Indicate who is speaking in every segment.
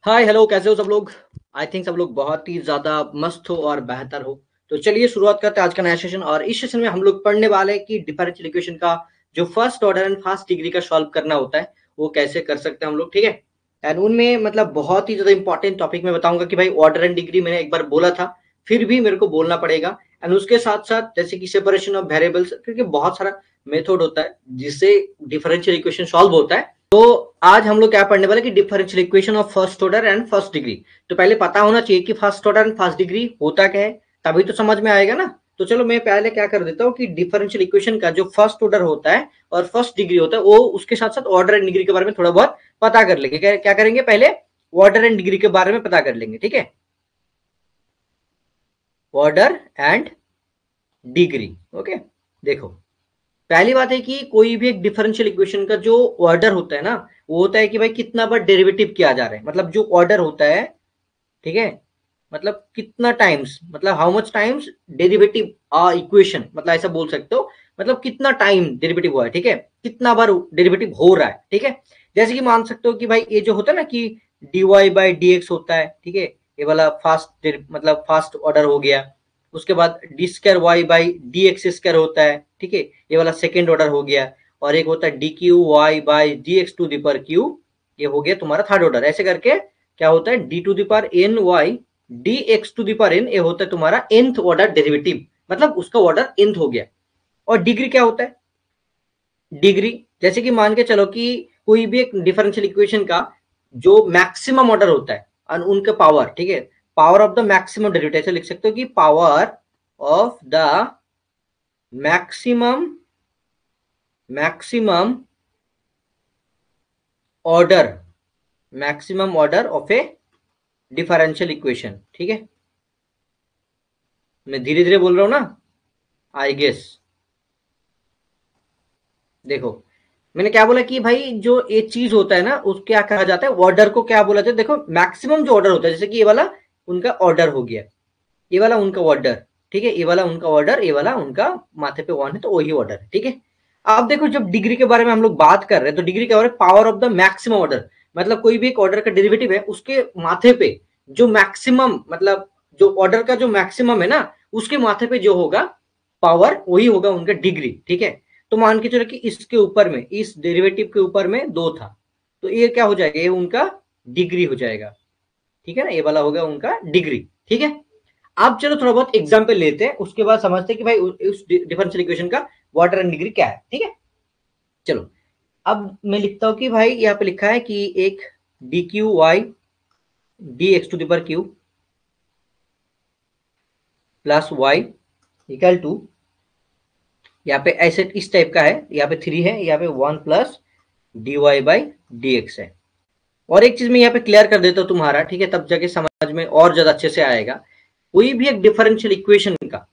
Speaker 1: Hi hello, कैसे हो सब लोग। आई थिंक सब लोग बहुत ही ज्यादा मस्त हो और बेहतर हो। तो चलिए शुरुआत करते हैं आज का नया सेशन। और इस सेशन में हम लोग पढ़ने वाले हैं कि डिफरेंशियल इक्वेशन का जो first order and first degree का सॉल्व करना होता है वो कैसे कर सकते हैं हम लोग, ठीक है। एंड उनमें मतलब बहुत ही ज्यादा इंपॉर्टेंट टॉपिक में बताऊंगा कि भाई ऑर्डर एंड डिग्री मैंने एक बार बोला था, फिर भी मेरे को बोलना पड़ेगा। एंड उसके साथ साथ जैसे कि सेपरेशन ऑफ वेरिएबल्स, क्योंकि बहुत सारा मेथड होता है जिससे डिफरेंशियल इक्वेशन सॉल्व होता है। तो आज हम लोग क्या पढ़ने वाले कि differential equation of first order and first degree. तो पहले पता होना चाहिए कि first order and first degree होता क्या है, तभी तो समझ में आएगा ना। तो चलो मैं पहले क्या कर देता हूँ कि डिफरेंशियल इक्वेशन का जो फर्स्ट ऑर्डर होता है और फर्स्ट डिग्री होता है वो उसके साथ साथ ऑर्डर एंड डिग्री के बारे में थोड़ा बहुत पता कर लेंगे। क्या करेंगे, पहले ऑर्डर एंड डिग्री के बारे में पता कर लेंगे, ठीक है। Order and degree, okay. देखो, पहली बात है कि कोई भी एक डिफरेंशियल इक्वेशन का जो ऑर्डर होता है ना, वो होता है कि भाई कितना बार डेरिवेटिव किया जा रहा है। मतलब जो ऑर्डर होता है, ठीक है, मतलब कितना टाइम्स, मतलब how much times derivative equation, मतलब ऐसा बोल सकते हो। मतलब कितना टाइम डेरिवेटिव हुआ है, ठीक है, कितना बार डेरिवेटिव हो रहा है, ठीक है। जैसे कि मान सकते हो कि भाई ये जो होता है ना कि dy बाई डी एक्स होता है, ठीक है, ये वाला फास्ट मतलब फास्ट ऑर्डर हो गया। उसके बाद D square Y by D X square होता है, ठीक है, ये वाला सेकेंड ऑर्डर हो गया। और एक होता है D Q Y by D X to the power Q, ये हो गया तुम्हारा थर्ड ऑर्डर। ऐसे करके क्या होता है D to the power N Y D X to the power N, ये होता है तुम्हारा nth ऑर्डर डेरिवेटिव, मतलब उसका ऑर्डर nth हो गया। और डिग्री क्या होता है, डिग्री जैसे कि मान के चलो कि कोई भी एक डिफरेंशियल इक्वेशन का जो मैक्सिमम ऑर्डर होता है और उनका पावर, ठीक है, power of the maximum derivative, ऐसे लिख सकते हो कि power of the maximum maximum order maximum order of a differential equation, ठीक है। मैं धीरे धीरे बोल रहा हूं ना, आई गेस। देखो, मैंने क्या बोला कि भाई जो एक चीज होता है ना उसको क्या कहा जाता है, ऑर्डर को क्या बोला जाता है। देखो, मैक्सिमम जो ऑर्डर होता है, जैसे कि ये वाला उनका ऑर्डर हो गया, ये वाला उनका ऑर्डर, ठीक है, ये वाला उनका ऑर्डर, ये वाला उनका माथे पे वन है तो वही ऑर्डर है, ठीक है। अब देखो, जब डिग्री के बारे में हम लोग बात कर रहे हैं तो डिग्री क्या हो रहा है, power of the maximum order. मतलब कोई भी एक ऑर्डर का डेरिवेटिव है, उसके माथे पे जो मैक्सिमम, मतलब जो ऑर्डर का जो मैक्सिमम है ना, उसके माथे पे जो होगा पावर, वही होगा उनका डिग्री, ठीक है। तो मान के चलो कि इसके ऊपर में, इस डेरिवेटिव के ऊपर में दो था, तो ये क्या हो जाएगा, ये उनका डिग्री हो जाएगा, ठीक है ना, ये वाला हो गया उनका डिग्री, ठीक है। अब चलो थोड़ा बहुत एग्जाम्पल लेते हैं, उसके बाद समझते हैं कि भाई उस डिफरेंशियल इक्वेशन का वाटर एंड डिग्री क्या है, ठीक है। चलो, अब मैं लिखता हूं कि भाई यहाँ पे लिखा है कि एक D Q Y D X to the power Q plus Y equal to, यहाँ पे ऐसे इस टाइप का है, यहाँ पे 3 है, यहाँ पे 1 plus D Y by D X है। और एक चीज मैं यहाँ पे क्लियर कर देता हूँ तुम्हारा, ठीक है, तब जाके समझ में और ज्यादा अच्छे से आएगा। कोई भी एक डिफरेंशियल इक्वेशन का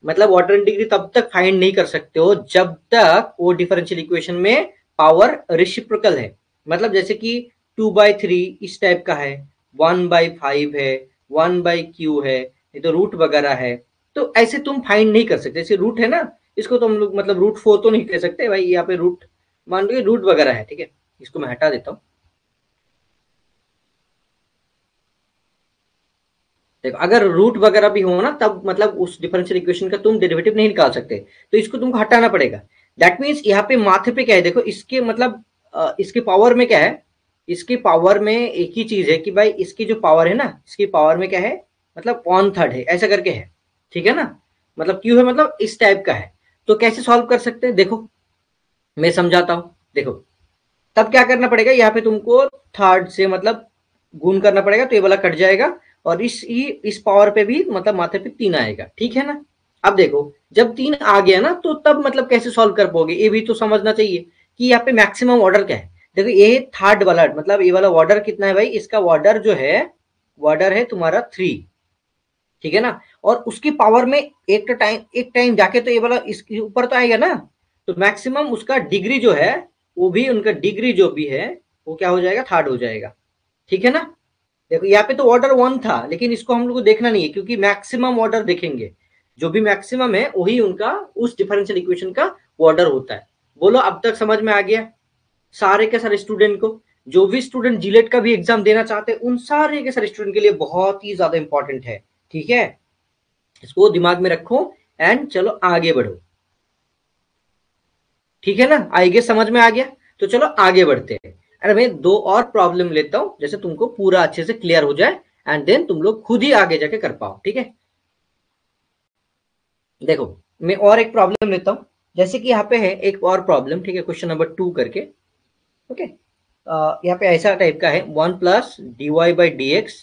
Speaker 1: मतलब वाटर एंड डिग्री तब तक फाइंड नहीं कर सकते हो जब तक वो डिफरेंशियल इक्वेशन में पावर रेसिप्रोकल है। मतलब जैसे कि 2/3 इस टाइप का है, 1/5 है, 1/q है, ये तो रूट वगैरह है। तो ऐसे तुम फाइंड नहीं कर सकते। जैसे रूट है ना, इसको तो हम लोग मतलब रूट 4 तो नहीं कह सकते भाई, यहाँ पे रूट मान लो रूट वगैरह है, ठीक है, इसको मैं हटा देता हूँ। देखो, अगर रूट वगैरह भी हो ना तब मतलब उस डिफरेंशियल इक्वेशन का तुम डेरिवेटिव नहीं निकाल सकते, तो इसको तुमको हटाना पड़ेगा। दैट मीन्स यहाँ पे माथे पे क्या है, देखो इसके मतलब इसके पावर में क्या है, इसके पावर में एक ही चीज है कि भाई इसकी जो पावर है ना, इसकी पावर में क्या है, मतलब 1/3 है, ऐसा करके है, ठीक है ना। मतलब क्यों है, मतलब इस टाइप का है। तो कैसे सॉल्व कर सकते हैं, देखो मैं समझाता हूँ। देखो, तब क्या करना पड़ेगा, यहाँ पे तुमको थर्ड से मतलब गुण करना पड़ेगा, तो ये वाला कट जाएगा। और इस पावर पे भी मतलब माथे पे 3 आएगा, ठीक है ना। अब देखो, जब 3 आ गया ना तो तब मतलब कैसे सॉल्व कर पाओगे, ये भी तो समझना चाहिए कि यहाँ पे मैक्सिमम ऑर्डर क्या है। देखो, ये थर्ड वाला मतलब ये वाला ऑर्डर कितना है भाई, इसका ऑर्डर जो है, ऑर्डर है तुम्हारा 3, ठीक है ना। और उसकी पावर में एक टाइम जाके तो ये वाला इसके ऊपर तो आएगा ना। तो मैक्सिमम उसका डिग्री जो है, वो भी उनका डिग्री जो भी है वो क्या हो जाएगा, थर्ड हो जाएगा, ठीक है ना। देखो, यहाँ पे तो ऑर्डर 1 था, लेकिन इसको हम लोग को देखना नहीं है क्योंकि मैक्सिमम ऑर्डर देखेंगे। जो भी मैक्सिमम है वही उनका उस डिफरेंशियल इक्वेशन का ऑर्डर होता है। बोलो अब तक समझ में आ गया सारे के सारे स्टूडेंट को। जो भी स्टूडेंट जीलेट का भी एग्जाम देना चाहते हैं उन सारे के सारे स्टूडेंट के लिए बहुत ही ज्यादा इंपॉर्टेंट है। ठीक है, इसको दिमाग में रखो एंड चलो आगे बढ़ो। ठीक है ना, आई गेस समझ में आ गया। तो चलो आगे बढ़ते हैं। अरे मैं दो और प्रॉब्लम लेता हूं जैसे तुमको पूरा अच्छे से क्लियर हो जाए एंड देन तुम लोग खुद ही आगे जाके कर पाओ। ठीक है, देखो मैं और एक प्रॉब्लम लेता हूं जैसे कि यहाँ पे है एक और प्रॉब्लम। ठीक है, क्वेश्चन नंबर 2 करके। ओके, यहाँ पे ऐसा टाइप का है 1 plus D Y by D X.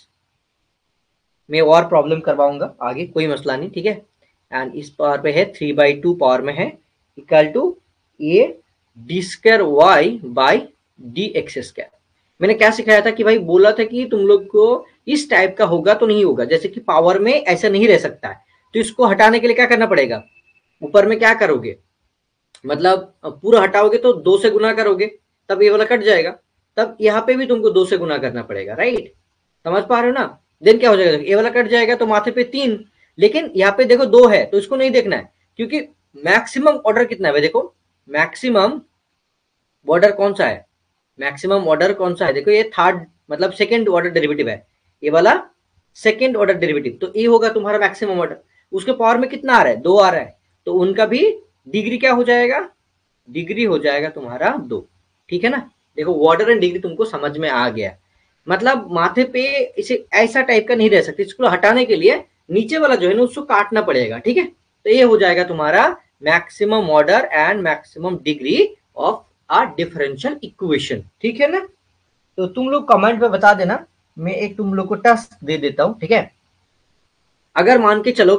Speaker 1: मैं और प्रॉब्लम करवाऊंगा आगे, कोई मसला नहीं। ठीक है, एंड इस पावर पे है 3/2 पावर में है equal to A D square Y by D X square. मैंने क्या सिखाया था कि भाई बोला था कि तुम लोग को इस टाइप का होगा तो नहीं होगा, जैसे कि पावर में ऐसा नहीं रह सकता है। तो इसको हटाने के लिए क्या करना पड़ेगा, ऊपर में क्या करोगे, मतलब पूरा हटाओगे तो 2 से गुना करोगे तब ये वाला कट जाएगा, तब यहाँ पे भी तुमको 2 से गुना करना पड़ेगा। राइट, समझ पा रहे हो ना। देन क्या हो जाएगा, ये वाला कट जाएगा तो माथे पे 3, लेकिन यहाँ पे देखो 2 है तो इसको नहीं देखना है क्योंकि मैक्सिमम ऑर्डर कितना है। देखो मैक्सिमम ऑर्डर कौन सा है, मैक्सिमम ऑर्डर कौन सा है, देखो ये थर्ड मतलब सेकेंड ऑर्डर डेरिवेटिव है, ये वाला सेकेंड ऑर्डर डेरिवेटिव, तो ये होगा तुम्हारा मैक्सिमम ऑर्डर। उसके पावर में कितना आ रहा है, 2 आ रहा है, तो उनका भी डिग्री क्या हो जाएगा, डिग्री हो जाएगा तुम्हारा 2। ठीक है ना, देखो ऑर्डर एंड डिग्री तुमको समझ में आ गया। मतलब माथे पे इसे ऐसा टाइप का नहीं रह सकती, इसको हटाने के लिए नीचे वाला जो है ना उसको काटना पड़ेगा। ठीक है, तो ये हो जाएगा तुम्हारा maximum order and maximum degree of a differential equation. ठीक है ना, तो तुम लोग कमेंट में बता देना, मैं एक तुम लोग को टास्क दे देता हूं। ठीक है, अगर मान के चलो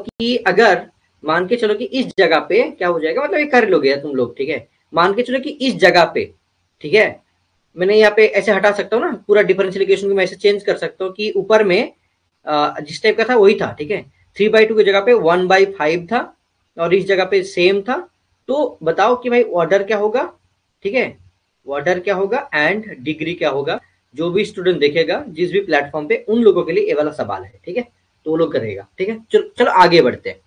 Speaker 1: कि इस जगह पे क्या हो जाएगा, मतलब ये कर लोगे तुम लोग। ठीक है, मान के चलो कि इस जगह पे, ठीक है, मैंने यहाँ पे ऐसे हटा सकता हूँ ना, पूरा डिफरेंशियल इक्वेशन को मैं ऐसे चेंज कर सकता हूँ कि ऊपर में जिस टाइप का था वही था। ठीक है, 3/2 की जगह पे 1/5 था और इस जगह पे सेम था। तो बताओ कि भाई ऑर्डर क्या होगा। ठीक है, ऑर्डर क्या होगा एंड डिग्री क्या होगा। जो भी स्टूडेंट देखेगा जिस भी प्लेटफॉर्म पे, उन लोगों के लिए ये वाला सवाल है। ठीक है, तो वो लोग करेगा। ठीक है, चलो चलो आगे बढ़ते हैं,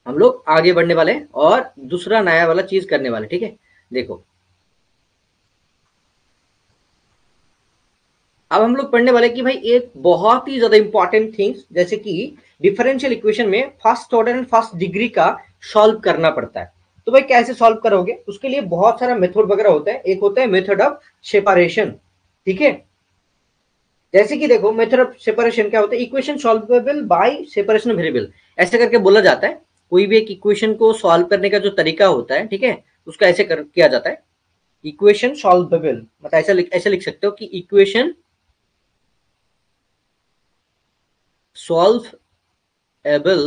Speaker 1: हम लोग आगे बढ़ने वाले हैं और दूसरा नया वाला चीज करने वाले। ठीक है, देखो अब हम लोग पढ़ने वाले कि भाई एक बहुत ही ज्यादा इंपॉर्टेंट थिंग्स जैसे कि डिफरेंशियल इक्वेशन में first order and first degree का सॉल्व करना पड़ता है। तो भाई कैसे सॉल्व करोगे, उसके लिए बहुत सारा मेथड वगैरह होता है। एक होता है मेथड ऑफ सेपरेशन। ठीक है, जैसे कि देखो मेथड ऑफ सेपरेशन क्या होता है, equation solvable by separation of variable, ऐसे करके बोला जाता है। कोई भी एक इक्वेशन को सॉल्व करने का जो तरीका होता है, ठीक है, उसका ऐसे किया जाता है, इक्वेशन सॉल्वेबल, मतलब ऐसे लिख सकते हो कि equation solvable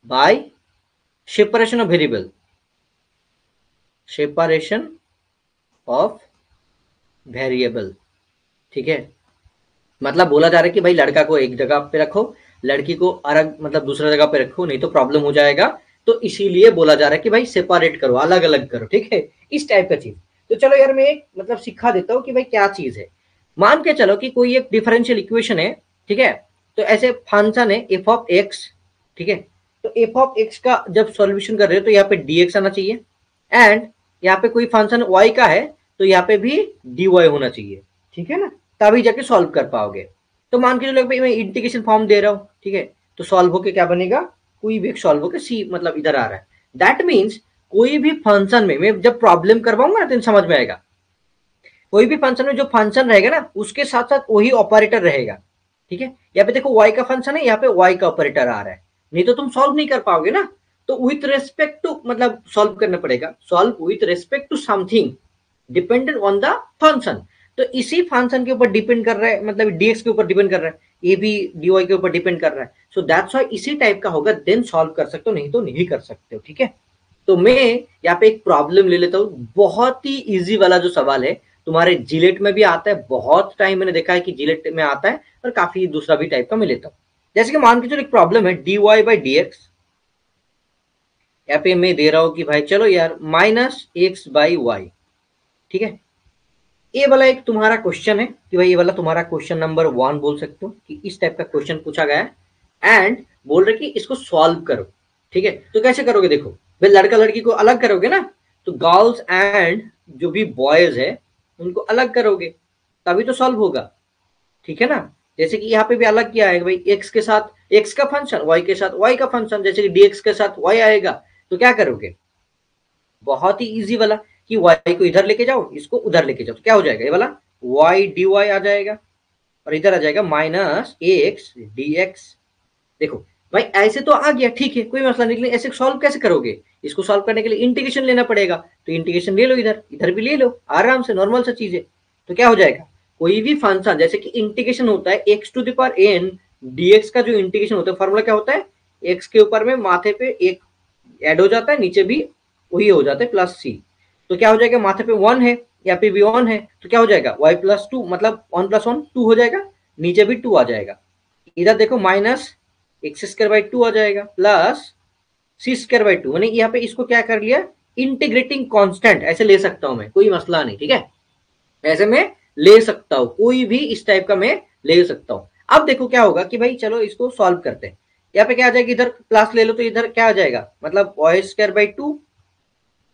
Speaker 1: by separation of variable, separation of variable। ठीक है, मतलब बोला जा रहा है कि भाई लड़का को एक जगह पे रखो, लड़की को अलग मतलब दूसरा जगह पे रखो, नहीं तो प्रॉब्लम हो जाएगा। तो इसीलिए बोला जा रहा है कि भाई सेपरेट करो, अलग अलग करो। ठीक है, इस टाइप का चीज। तो चलो यार मैं एक मतलब सिखा देता हूँ कि भाई क्या चीज है। मान के चलो कि कोई एक डिफरेंशियल इक्वेशन है। ठीक है, तो ऐसे फंक्शन है एफ ऑफ एक्स। ठीक है, तो एफ ऑफ एक्स का जब सॉल्यूशन कर रहे हो तो यहाँ पे dx आना चाहिए, एंड यहाँ पे कोई फंक्शन y का है तो यहाँ पे भी dy होना चाहिए। ठीक है ना, तभी जाके सॉल्व कर पाओगे। तो मान के चलो भाई मैं इंटीग्रेशन फॉर्म दे रहा हूँ। ठीक है, तो सॉल्व होके क्या बनेगा, कोई भी सॉल्व होके सी मतलब इधर आ रहा है। दैट मीन्स कोई भी फंक्शन में मैं जब प्रॉब्लम करवाऊंगा ना तो समझ में आएगा। कोई भी फंक्शन में जो फंक्शन रहेगा ना उसके साथ साथ वही ऑपरेटर रहेगा। ठीक है, यहाँ पे देखो y का फंक्शन है, यहाँ पे y का ऑपरेटर आ रहा है, नहीं तो तुम सॉल्व नहीं कर पाओगे ना। तो विथ रेस्पेक्ट टू मतलब सॉल्व करना पड़ेगा, solve with respect to something dependent on the function. तो इसी फंक्शन के ऊपर डिपेंड कर रहा है, मतलब dx के ऊपर डिपेंड कर रहा है, ये भी dy के ऊपर डिपेंड कर रहा है। सो दैट्स व्हाई इसी टाइप का होगा, देन सॉल्व कर सकते हो, नहीं तो नहीं कर सकते हो। ठीक है, तो मैं यहाँ पे एक प्रॉब्लम ले लेता हूँ, बहुत ही इजी वाला जो सवाल है, तुम्हारे जिलेट में भी आता है, बहुत टाइम मैंने देखा है कि जिलेट में आता है, और काफी दूसरा भी टाइप का मैं लेता हूँ। जैसे कि मान के चलो एक प्रॉब्लम है dy बाई डी एक्स, यहाँ पे मैं दे रहा हूँ कि भाई चलो यार माइनस एक्स बाई वाई। ठीक है, ये वाला एक तुम्हारा क्वेश्चन है कि भाई ये वाला तुम्हारा क्वेश्चन नंबर 1 बोल सकते हो कि इस टाइप का क्वेश्चन पूछा गया है एंड बोल रहे कि इसको सॉल्व करो। ठीक है, तो कैसे करोगे, देखो भाई लड़का लड़की को अलग करोगे ना, तो गर्ल्स एंड जो भी बॉयज है उनको अलग करोगे तभी तो सॉल्व होगा, ठीक है ना। जैसे कि यहाँ पे भी अलग किया है भाई, एक्स के साथ एक्स का फंक्शन, वाई के साथ वाई का फंक्शन, जैसे कि डीएक्स के साथ वाई आएगा, तो क्या करोगे, बहुत ही इजी वाला कि वाई को इधर लेके जाओ, इसको उधर लेके जाओ, तो क्या हो जाएगा, ये वाला वाई डी वाई आ जाएगा, और इधर आ जाएगा माइनस एक्स डी एक्स। देखो भाई ऐसे तो आ गया, ठीक है, कोई मसला नहीं, लेकिन ऐसे सॉल्व कैसे करोगे, इसको सॉल्व करने के लिए इंटीग्रेशन लेना पड़ेगा, तो इंटीग्रेशन ले लो, इधर इधर भी ले लो, आराम से नॉर्मल सा चीज है। तो क्या हो जाएगा, कोई भी फंक्शन जैसे कि इंटीग्रेशन होता है X to the power N DX का, जो इंटीग्रेशन होता है फॉर्मूला क्या होता है, एक्स के ऊपर में माथे पे एक ऐड हो जाता है, नीचे भी वही हो जाता है प्लस सी, तो क्या हो जाएगा, माथे पे वन है, यहाँ पे भी वन है, तो क्या हो जाएगा वाई प्लस टू, मतलब वन प्लस वन टू हो जाएगा, नीचे भी टू आ जाएगा, इधर देखो minus x square by two आ जाएगा plus c square by two, मैंने यहाँ पे इसको क्या कर लिया, इंटीग्रेटिंग कांस्टेंट ऐसे ले सकता हूं मैं, कोई मसला नहीं, ठीक है, ऐसे मैं ले सकता हूं, कोई भी इस टाइप का मैं ले सकता हूं। अब देखो क्या होगा कि भाई चलो इसको सॉल्व करते हैं, यहाँ पे क्या आ जाएगा, इधर प्लस ले लो तो इधर क्या आ जाएगा, मतलब Y square by two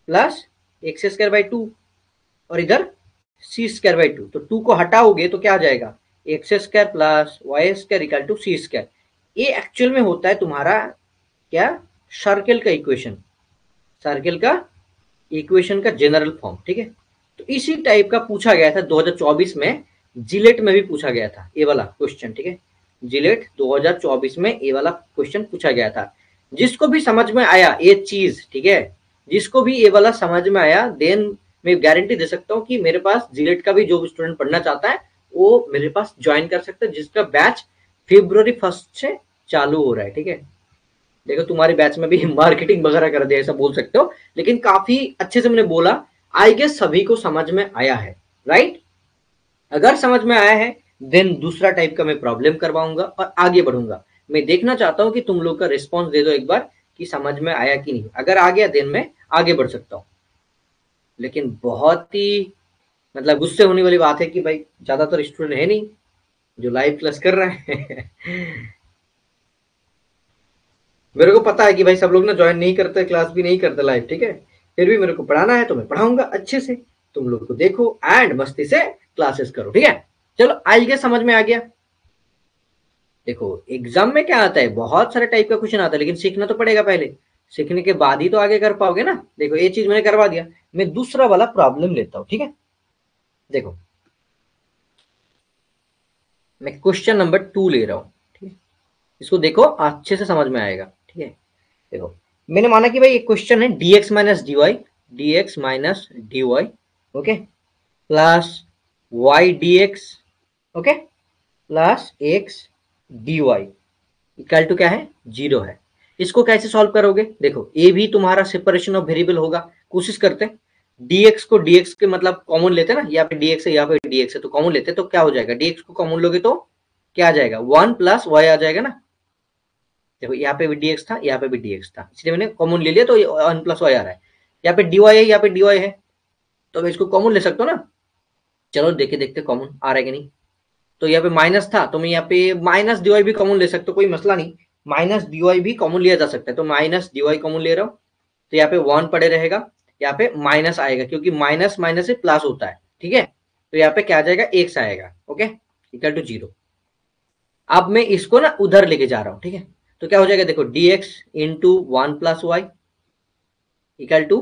Speaker 1: plus X square by two, और इधर सी स्क्वायर बाई टू, तो टू को हटाओगे तो क्या आ जाएगा, X square plus Y square equal to C square. ये एक्चुअल में होता है तुम्हारा क्या, सर्किल का इक्वेशन, सर्किल का इक्वेशन का जनरल फॉर्म, ठीक है। तो इसी टाइप का पूछा गया था 2024 में, जिलेट में भी पूछा गया था ये वाला क्वेश्चन, ठीक है, जिलेट 2024 में ये वाला क्वेश्चन पूछा गया था। जिसको भी समझ में आया ये चीज, ठीक है, जिसको भी ये वाला समझ में आया, देन मैं गारंटी दे सकता हूँ कि मेरे पास जिलेट का भी जो स्टूडेंट पढ़ना चाहता है वो मेरे पास ज्वाइन कर सकता है, जिसका बैच February 1 से चालू हो रहा है, ठीक है। देखो तुम्हारे बैच में भी मार्केटिंग वगैरह कर दिया ऐसा बोल सकते हो, लेकिन काफी अच्छे से मैंने बोला, आई गेस सभी को समझ में आया है, राइट। अगर समझ में आया है देन दूसरा टाइप का मैं प्रॉब्लम करवाऊंगा और आगे बढ़ूंगा। मैं देखना चाहता हूं कि तुम लोग का रिस्पॉन्स दे दो एक बार कि समझ में आया कि नहीं, अगर आ गया देन मैं आगे बढ़ सकता हूँ। लेकिन बहुत ही मतलब गुस्से होने वाली बात है कि भाई ज्यादातर स्टूडेंट है नहीं जो लाइव क्लास कर रहे हैं मेरे को पता है कि भाई सब लोग ना ज्वाइन नहीं करते, क्लास भी नहीं करते लाइव, ठीक है, फिर भी मेरे को पढ़ाना है तो मैं पढ़ाऊंगा अच्छे से, तुम लोग को देखो एंड मस्ती से क्लासेस करो, ठीक है। चलो आज के समझ में आ गया। देखो एग्जाम में क्या आता है, बहुत सारे टाइप का क्वेश्चन आता है, लेकिन सीखना तो पड़ेगा पहले, सीखने के बाद ही तो आगे कर पाओगे ना। देखो ये चीज मैंने करवा दिया, मैं दूसरा वाला प्रॉब्लम लेता हूं, ठीक है। देखो मैं क्वेश्चन नंबर 2 ले रहा हूं, ठीक है, इसको देखो अच्छे से समझ में आएगा, ठीक है। देखो मैंने माना कि भाई एक क्वेश्चन है dx minus D Y, dx minus D Y, okay, plus Y D X, okay, plus x D Y equal to क्या है, 0 है। इसको कैसे सॉल्व करोगे, देखो ये भी तुम्हारा सेपरेशन ऑफ वेरिएबल होगा, कोशिश करते हैं dx को dx के मतलब कॉमन लेते हैं ना, यहाँ पे dx है यहाँ पे dx है, तो कॉमन लेते हैं तो क्या हो जाएगा, dx को कॉमन लोगे तो क्या आ जाएगा, 1 प्लस वाई आ जाएगा ना। देखो यहाँ पे भी dx था, यहाँ पे भी dx था, इसलिए मैंने कॉमन ले लिया तो 1 प्लस वाई आ रहा है। यहाँ पे dy है, यहाँ पे dy है, तो मैं इसको कॉमन ले सकता हूँ ना। चलो देखे देखते कॉमन आ रहा है कि नहीं। तो यहाँ पे माइनस था तो मैं यहाँ पे माइनस dy भी कॉमन ले सकता हूँ, कोई मसला नहीं, माइनस dy भी कॉमन लिया जा सकता है, तो माइनस dy कॉमन ले रहा हूँ, तो यहाँ पे 1 पड़े रहेगा, यहाँ पे माइनस आएगा क्योंकि माइनस माइनस से प्लस होता है, ठीक है। तो यहाँ पे क्या आ जाएगा, x आएगा, ओके, इक्वल टू 0। अब मैं इसको ना उधर लेके जा रहा हूँ, ठीक है, तो क्या हो जाएगा, देखो dx into 1 plus Y equal to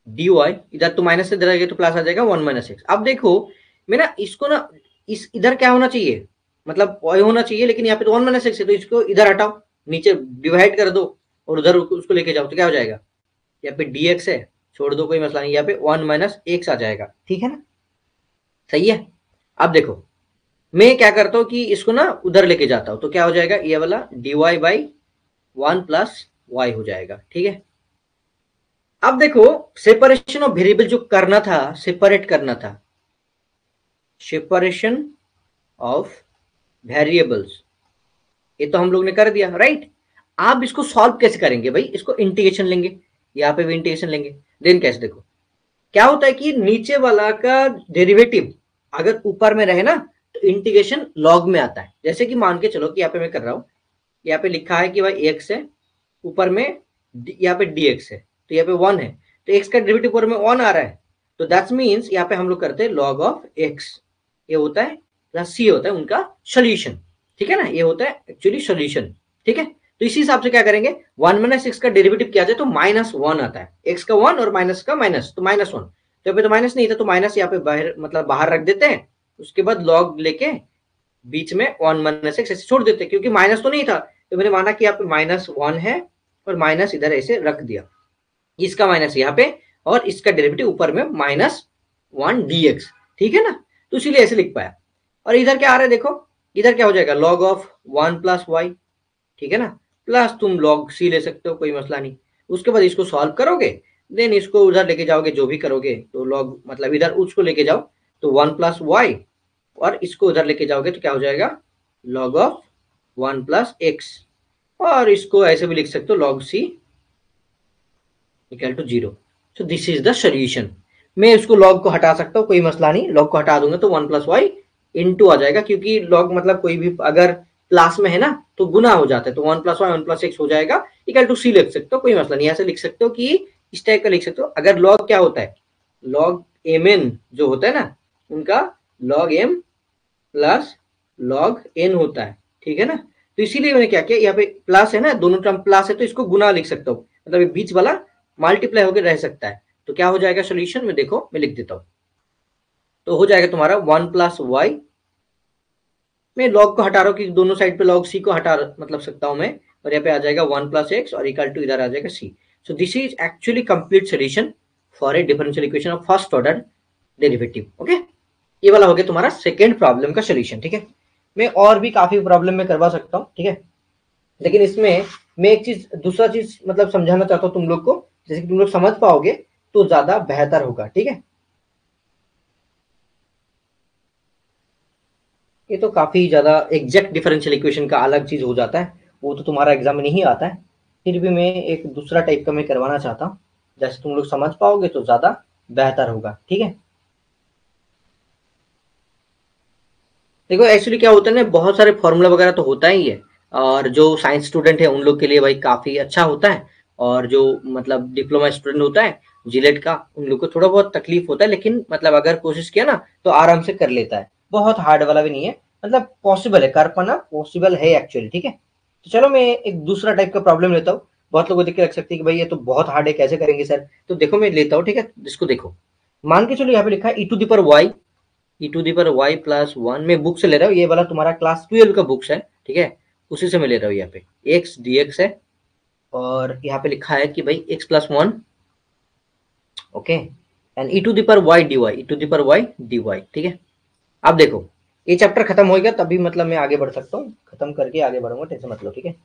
Speaker 1: dy, इधर तो माइनस से इधर तो प्लस आ जाएगा 1 माइनस एक्स। अब देखो मैं ना इसको ना इस इधर क्या होना चाहिए, मतलब y होना चाहिए, लेकिन यहाँ पे तो 1 माइनस एक्स है, तो इसको इधर हटाओ, नीचे डिवाइड कर दो और उधर उसको लेके जाओ, तो क्या हो जाएगा, यहाँ पे dx है, छोड़ दो कोई मसला नहीं, यहाँ पे 1 माइनस एक्स आ जाएगा, ठीक है ना, सही है। अब देखो मैं क्या करता हूँ कि इसको ना उधर लेके जाता हूँ, तो क्या हो जाएगा, ये वाला dy बाई 1 प्लस वाई हो जाएगा, ठीक है। अब देखो सेपरेशन ऑफ वेरिएबल जो करना था, सेपरेट करना था, सेपरेशन ऑफ वेरिएबल्स, ये तो हम लोग ने कर दिया, राइट। आप इसको सॉल्व कैसे करेंगे भाई, इसको इंटीग्रेशन लेंगे, यहाँ पे भी इंटीग्रेशन लेंगे, देन कैसे, देखो क्या होता है कि नीचे वाला का डेरिवेटिव अगर ऊपर में रहे ना तो इंटीग्रेशन लॉग में आता है। जैसे कि मान के चलो कि यहाँ पे मैं कर रहा हूँ, यहाँ पे लिखा है कि भाई एक्स है, ऊपर में यहाँ पे dx है, तो यहाँ पे 1 है, तो x का डेरिवेटिव ऊपर में 1 आ रहा है, तो दैट्स मीन्स यहाँ पे हम लोग करते हैं log ऑफ x, ये होता है प्लस c होता है उनका सोल्यूशन, ठीक है ना, ये होता है एक्चुअली सोल्यूशन, ठीक है। तो इसी हिसाब से क्या करेंगे, 1 माइनस एक्स का डेरिवेटिव किया जाए तो -1 आता है, x का 1 और माइनस का माइनस, तो -1, तो यहाँ पे तो माइनस नहीं था तो माइनस यहाँ पे बाहर मतलब बाहर रख देते हैं, उसके बाद लॉग लेके बीच में 1 माइनस एक्स ऐसे छोड़ देते हैं, क्योंकि माइनस तो नहीं था तो मैंने माना कि यहाँ पे -1 है और माइनस इधर ऐसे रख दिया, इसका माइनस यहाँ पे और इसका डेरिवेटिव ऊपर में -1 dx, ठीक है ना, तो इसीलिए ऐसे लिख पाया। और इधर क्या आ रहा है देखो, इधर क्या हो जाएगा log ऑफ 1 प्लस वाई, ठीक है ना, प्लस तुम log c ले सकते हो, कोई मसला नहीं। उसके बाद इसको सॉल्व करोगे, देन इसको उधर लेके जाओगे, जो भी करोगे तो log मतलब इधर उसको लेके जाओ तो 1 प्लस वाई, और इसको उधर लेके जाओगे तो क्या हो जाएगा log ऑफ 1 प्लस एक्स, और इसको ऐसे भी लिख सकते हो log c equal to 0। So this is the solution. मैं इसको log को हटा सकता हूँ, कोई मसला नहीं, log को हटा दूंगा तो 1 प्लस वाई इंटू आ जाएगा, क्योंकि log मतलब कोई भी अगर प्लस में है ना तो गुना हो जाता है, तो 1 प्लस वाई 1 प्लस एक्स हो जाएगा, इक्वल टू सी लिख सकते हो, कोई मसला नहीं, ऐसे लिख सकते हो कि इस टाइप का लिख सकते हो। अगर log क्या होता है, log mn जो होता है ना उनका log m plus log n होता है, ठीक है ना, तो इसीलिए मैंने क्या किया, यहाँ पे प्लस है ना, दोनों टर्म प्लस है तो इसको गुना लिख सकता हूँ, मतलब ये बीच वाला मल्टीप्लाई होकर रह सकता है, तो क्या हो जाएगा सोल्यूशन में, देखो मैं लिख देता हूँ, तो हो जाएगा तुम्हारा 1 प्लस वाई, मैं लॉग को हटा रहा हूँ कि दोनों साइड पे log c को हटा मतलब सकता हूँ मैं, और यहाँ पे आ जाएगा 1 प्लस एक्स और इक्वल टू इधर आ जाएगा c। So this is actually complete solution for a differential equation of first order derivative. Okay, ये वाला हो गया तुम्हारा सेकेंड प्रॉब्लम का सोल्यूशन, ठीक है। मैं और भी काफी प्रॉब्लम में करवा सकता हूँ, ठीक है, लेकिन इसमें मैं एक चीज दूसरा चीज मतलब समझाना चाहता हूँ तुम लोग को, जैसे कि तुम लोग समझ पाओगे तो ज्यादा बेहतर होगा, ठीक है। ये तो काफी ज्यादा एग्जैक्ट डिफरेंशियल इक्वेशन का अलग चीज हो जाता है, वो तो तुम्हारा एग्जाम में नहीं आता है, फिर भी मैं एक दूसरा टाइप का मैं करवाना चाहता हूँ, जैसे तुम लोग समझ पाओगे तो ज्यादा बेहतर होगा, ठीक है। देखो एक्चुअली क्या होता है ना, बहुत सारे फॉर्मूला वगैरह तो होता ही है, और जो साइंस स्टूडेंट है उन लोग के लिए भाई काफी अच्छा होता है, और जो मतलब डिप्लोमा स्टूडेंट होता है जिलेट का, उन लोग को थोड़ा बहुत तकलीफ होता है, लेकिन मतलब अगर कोशिश किया ना तो आराम से कर लेता है, बहुत हार्ड वाला भी नहीं है, मतलब पॉसिबल है, कर पाना पॉसिबल है एक्चुअली, ठीक है। तो चलो मैं एक दूसरा टाइप का प्रॉब्लम लेता हूँ, बहुत लोग देख के रख सकते हैं कि भाई ये तो बहुत हार्ड है, कैसे करेंगे सर, तो देखो मैं लेता हूँ, ठीक है, इसको देखो, मान के चलो यहाँ पे लिखा है e टू दी पर वाई प्लस 1, मैं बुक से ले रहा हूँ, ये वाला तुम्हारा क्लास 12 का बुक्स है, ठीक है, उसी से मैं ले रहा हूँ, यहाँ पे एक्स डी एक्स है, और यहाँ पे लिखा है कि भाई x plus 1, okay, and e to the पर y d y, e to the पर वाई डी वाई, ठीक है। अब देखो ये चैप्टर खत्म हो गया तभी मतलब मैं आगे बढ़ सकता हूँ, खत्म करके आगे बढ़ूंगा, टेंशन मत लो, ठीक है।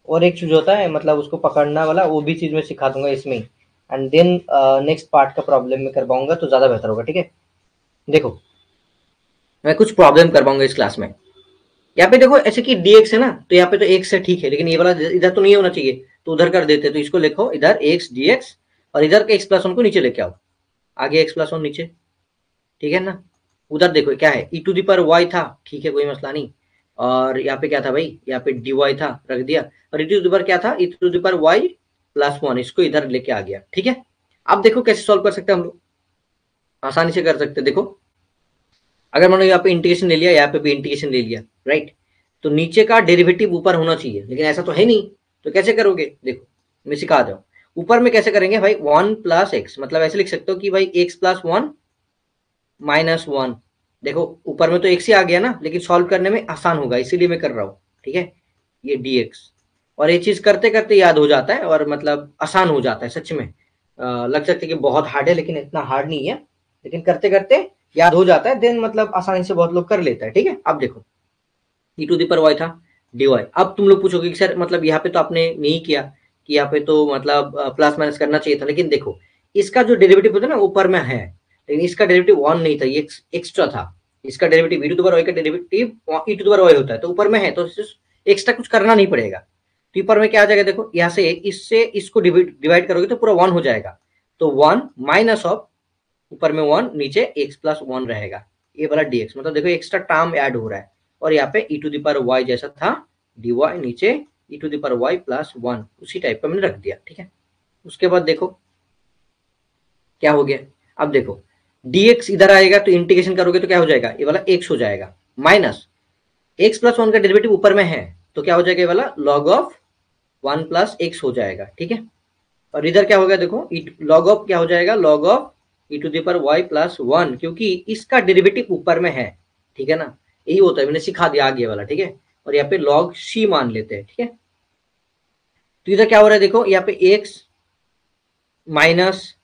Speaker 1: और एक चीज होता है मतलब उसको पकड़ना वाला, वो भी चीज मैं सिखा दूंगा इसमें, एंड देन नेक्स्ट पार्ट का प्रॉब्लम में करवाऊंगा तो ज्यादा बेहतर होगा, ठीक है। देखो मैं कुछ प्रॉब्लम करवाऊंगा इस क्लास में, यहाँ पे देखो ऐसे कि dx है ना, तो यहाँ पे तो x है, ठीक है, लेकिन ये वाला इधर तो नहीं होना चाहिए, तो उधर कर देते, तो इसको लिखो इधर x dx, और इधर के x प्लस वन को नीचे लेके आओ, आगे x प्लस वन नीचे, ठीक है ना। उधर देखो क्या है, e टू दी पर y था, ठीक है, कोई मसला नहीं, और यहाँ पे क्या था भाई, यहाँ पे dy था, रख दिया, और e टू दी पर क्या था, e टू दी पर y प्लस वन, इसको इधर लेके आ गया, ठीक है। अब देखो कैसे सॉल्व कर सकते हैं हम लोग, आसानी से कर सकते हैं, देखो अगर मान लो यहाँ पे इंटीग्रेशन ले लिया, यहाँ पे भी इंटीग्रेशन ले लिया, राइट, तो नीचे का डेरिवेटिव ऊपर होना चाहिए, लेकिन ऐसा तो है नहीं, तो कैसे करोगे, देखो मैं सिखा दूं, ऊपर में कैसे करेंगे भाई, 1 प्लस एक्स, मतलब ऐसे लिख सकते हो कि भाई एक्स प्लस 1 माइनस 1, देखो ऊपर में तो एक्स ही आ गया ना, लेकिन सॉल्व करने में आसान होगा इसीलिए मैं कर रहा हूँ, ठीक है, ये dx, और ये चीज करते करते याद हो जाता है, और मतलब आसान हो जाता है सच में, लग सकता है कि बहुत हार्ड है, लेकिन इतना हार्ड नहीं है, लेकिन करते करते याद हो जाता है, देन मतलब आसानी से बहुत लोग कर लेता है, ठीक है। अब देखो ई टू दी पर वाई था डी वाई, अब तुम लोग पूछोगे कि सर मतलब यहाँ पे तो आपने नहीं किया, कि यहाँ पे तो मतलब प्लस माइनस करना चाहिए था, लेकिन देखो इसका जो डेरिवेटिव होता है ना ऊपर में है, लेकिन इसका डेरिवेटिव वन नहीं था, ये एक्स्ट्रा था, इसका डेरिवेटिव ई टू दी पर वाई का डेरिवेटिव ई टू दी पर वाई होता है, तो ऊपर में है तो एक्स्ट्रा कुछ करना नहीं पड़ेगा, तो ऊपर में क्या आ जाएगा, देखो यहाँ से इससे इसको डिवाइड करोगे तो पूरा वन हो जाएगा, तो वन माइनस ऑफ ऊपर में वन, नीचे एक्स प्लस वन रहेगा, ये वाला dx, मतलब देखो एक्स्ट्रा टर्म ऐड हो रहा है, और यहाँ पे e to the power y जैसा था dy, नीचे e to the power y plus one, उसी टाइप का मैंने रख दिया, ठीक है। उसके बाद देखो क्या हो गया, अब देखो dx इधर आएगा तो इंटीग्रेशन करोगे तो क्या हो जाएगा, ये वाला x हो जाएगा, माइनस x प्लस वन का डेरिवेटिव ऊपर में है तो क्या हो जाएगा, ये वाला log ऑफ 1 प्लस x हो जाएगा, ठीक है। और इधर क्या होगा देखो, log ऑफ क्या हो जाएगा, log of e to the power y plus 1, क्योंकि इसका डेरिवेटिव ऊपर में है, ठीक है ना, यही होता है, मैंने सिखा दिया आगे वाला, ठीक है। और यहाँ पे log c मान लेते हैं, ठीक है। तो इधर क्या हो रहा है देखो, यहाँ पे x माइनस,